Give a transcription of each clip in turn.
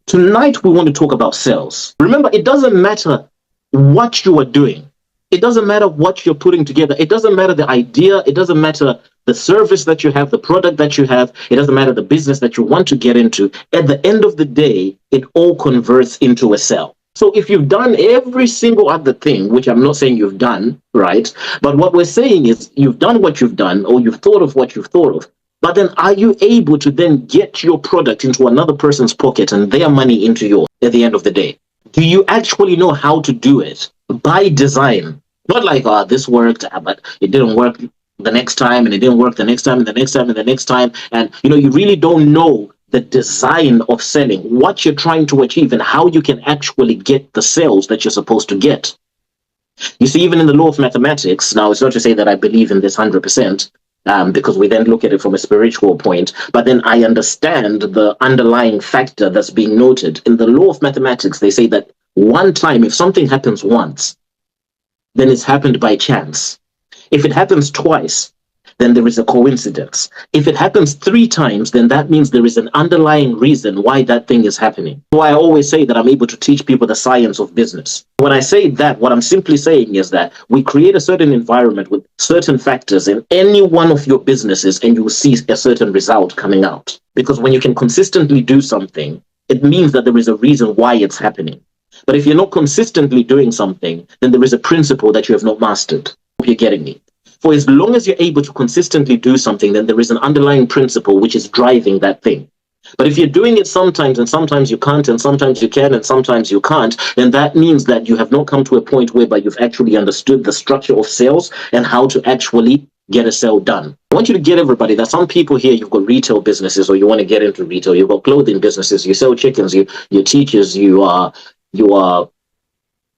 Tonight, we want to talk about sales. Remember, it doesn't matter what you are doing. It doesn't matter what you're putting together. It doesn't matter the idea. It doesn't matter the service that you have, the product that you have. It doesn't matter the business that you want to get into. At the end of the day, it all converts into a sale. So if you've done every single other thing, which I'm not saying you've done, right? But what we're saying is you've done what you've done, or you've thought of what you've thought of. But then are you able to then get your product into another person's pocket and their money into yours at the end of the day? Do you actually know how to do it by design? Not like, this worked, but it didn't work the next time, and it didn't work the next time, and the next time, and the next time. And, you really don't know the design of selling, what you're trying to achieve, and how you can actually get the sales that you're supposed to get. You see, even in the law of mathematics, now it's not to say that I believe in this 100%, because we then look at it from a spiritual point, but then I understand the underlying factor that's being noted. In the law of mathematics, they say that one time, if something happens once, then it's happened by chance. If it happens twice, then there is a coincidence. If it happens 3 times, then that means there is an underlying reason why that thing is happening. So I always say that I'm able to teach people the science of business. When I say that, what I'm simply saying is that we create a certain environment with certain factors in any one of your businesses, and you will see a certain result coming out. Because when you can consistently do something, it means that there is a reason why it's happening. But if you're not consistently doing something, then there is a principle that you have not mastered. Hope you're getting me. For as long as you're able to consistently do something, then there is an underlying principle which is driving that thing. But if you're doing it sometimes, and sometimes you can't, and sometimes you can, and sometimes you can't, then that means that you have not come to a point whereby you've actually understood the structure of sales and how to actually get a sale done. I want you to get everybody that some people here, you've got retail businesses, or you want to get into retail, you've got clothing businesses, you sell chickens, you're teachers, you are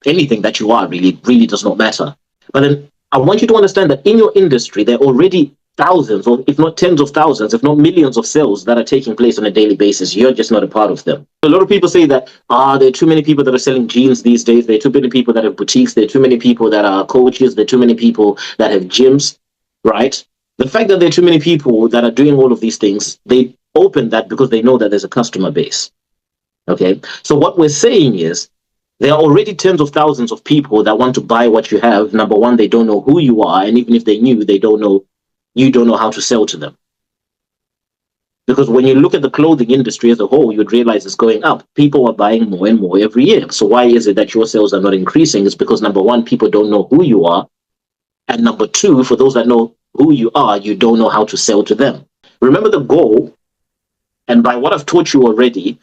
anything that you are, really does not matter. But then I want you to understand that in your industry, there are already thousands, or if not tens of thousands, if not millions of sales that are taking place on a daily basis. You're just not a part of them. A lot of people say that there are too many people that are selling jeans these days. There are too many people that have boutiques. There are too many people that are coaches. There are too many people that have gyms, right? The fact that there are too many people that are doing all of these things, they open that because they know that there's a customer base. Okay, so what we're saying is there are already tens of thousands of people that want to buy what you have. Number one, they don't know who you are, and even if they knew, you don't know how to sell to them. Because when you look at the clothing industry as a whole, you'd realize it's going up. People are buying more and more every year. So why is it that your sales are not increasing? It's because number one, people don't know who you are, and number two, for those that know who you are, you don't know how to sell to them. Remember the goal, and by what I've taught you already,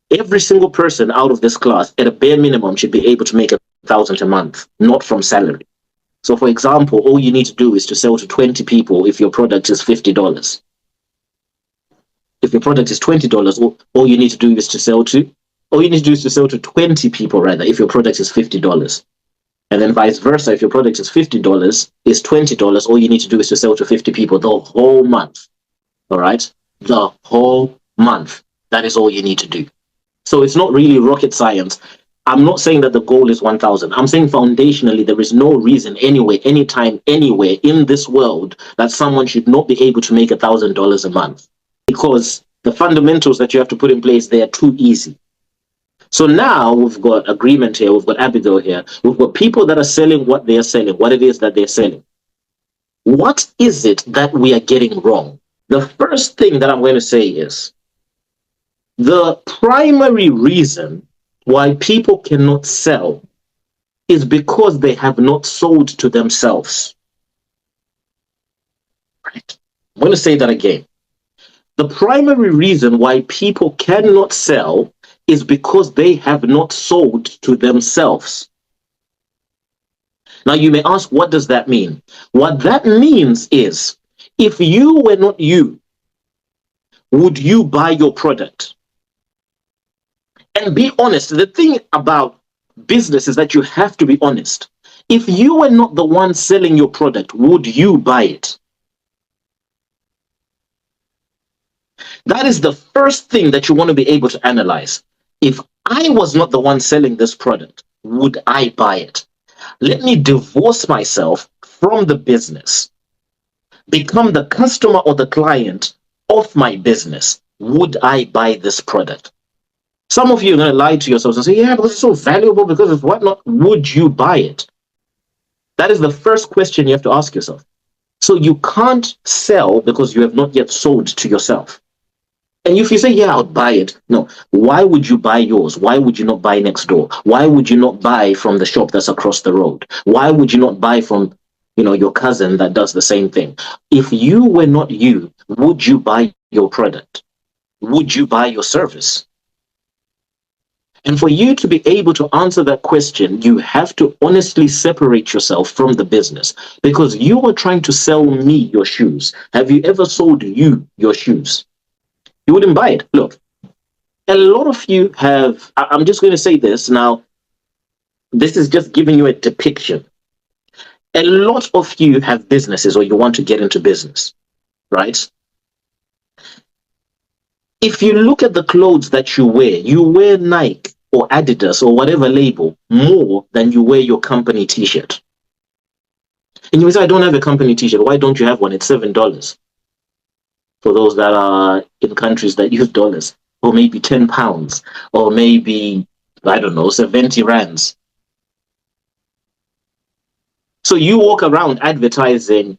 every single person out of this class at a bare minimum should be able to make $1,000 a month, not from salary. So for example, all you need to do is to sell to 20 people if your product is $50. If your product is $20, all you need to do is to sell to 20 people rather, if your product is $50. And then vice versa, if your product is $50, is $20, all you need to do is to sell to 50 people the whole month. All right? The whole month. That is all you need to do. So it's not really rocket science. I'm not saying that the goal is 1,000. I'm saying foundationally, there is no reason anywhere, anytime, anywhere in this world that someone should not be able to make $1,000 a month, because the fundamentals that you have to put in place, they are too easy. So now we've got agreement here. We've got Abigail here. We've got people that are selling what they are selling, what it is that they're selling. What is it that we are getting wrong? The first thing that I'm going to say is, the primary reason why people cannot sell is because they have not sold to themselves. Right? I'm going to say that again. The primary reason why people cannot sell is because they have not sold to themselves. Now you may ask, what does that mean? What that means is, if you were not you, would you buy your product? And be honest. The thing about business is that you have to be honest. If you were not the one selling your product, would you buy it? That is the first thing that you want to be able to analyze. If I was not the one selling this product, would I buy it? Let me divorce myself from the business, become the customer or the client of my business. Would I buy this product? Some of you are going to lie to yourselves and say, yeah, because it's so valuable, because it's whatnot. Would you buy it? That is the first question you have to ask yourself. So you can't sell because you have not yet sold to yourself. And if you say, yeah, I'll buy it. No. Why would you buy yours? Why would you not buy next door? Why would you not buy from the shop that's across the road? Why would you not buy from, your cousin that does the same thing? If you were not you, would you buy your product? Would you buy your service? And for you to be able to answer that question, you have to honestly separate yourself from the business, because you are trying to sell me your shoes. Have you ever sold you your shoes? You wouldn't buy it. Look, a lot of you have, I'm just going to say this now, this is just giving you a depiction. A lot of you have businesses, or you want to get into business, right? If you look at the clothes that you wear Nike or Adidas or whatever label more than you wear your company t-shirt. And you say, I don't have a company t-shirt. Why don't you have one? It's $7. For those that are in countries that use dollars, or maybe £10, or maybe, I don't know, 70 rands. So you walk around advertising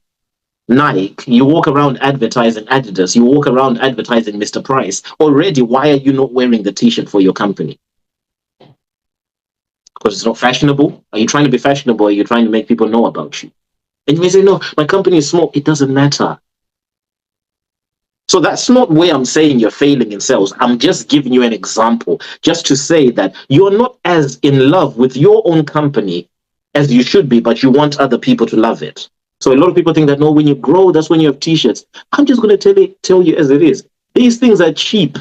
Nike, you walk around advertising Adidas, you walk around advertising Mr. Price. Already, why are you not wearing the t-shirt for your company? Because it's not fashionable? Are you trying to be fashionable, or are you trying to make people know about you? And you may say, no, my company is small. It doesn't matter. So that's not where I'm saying you're failing in sales. I'm just giving you an example, just to say that you're not as in love with your own company as you should be, but you want other people to love it. So a lot of people think that, no, when you grow, that's when you have t-shirts. I'm just going to tell you as it is. These things are cheap.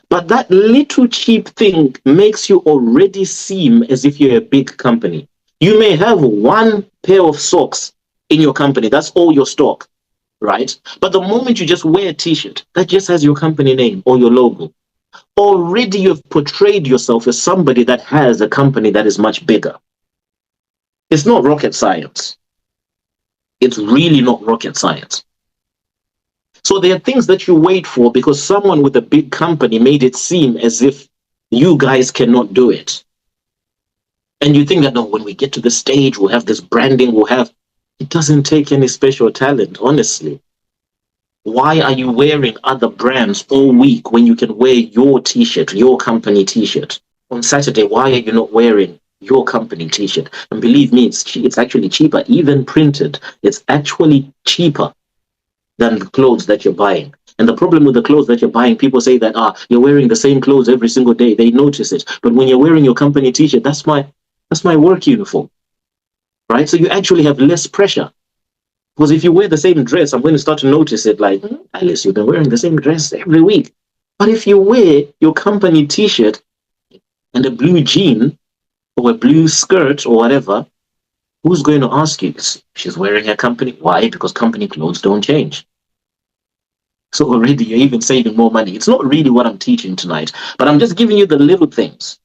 But that little cheap thing makes you already seem as if you're a big company. You may have one pair of socks in your company. That's all your stock, right? But the moment you just wear a t-shirt that just has your company name or your logo, already you've portrayed yourself as somebody that has a company that is much bigger. It's not rocket science. It's really not rocket science. So there are things that you wait for because someone with a big company made it seem as if you guys cannot do it. And you think that, no, when we get to the stage, we'll have this branding, it doesn't take any special talent, honestly. Why are you wearing other brands all week when you can wear your t-shirt, your company t-shirt? On Saturday, why are you not wearing your company t-shirt? And believe me, it's actually cheaper, even printed. It's actually cheaper than the clothes that you're buying. And the problem with the clothes that you're buying, people say that, you're wearing the same clothes every single day. They notice it. But when you're wearing your company t-shirt, that's my work uniform, right? So you actually have less pressure. Because if you wear the same dress, I'm going to start to notice it like, Alice, you've been wearing the same dress every week. But if you wear your company t-shirt and a blue jean or a blue skirt or whatever, who's going to ask you? She's wearing her company. Why? Because company clothes don't change. So already you're even saving more money. It's not really what I'm teaching tonight, but I'm just giving you the little things.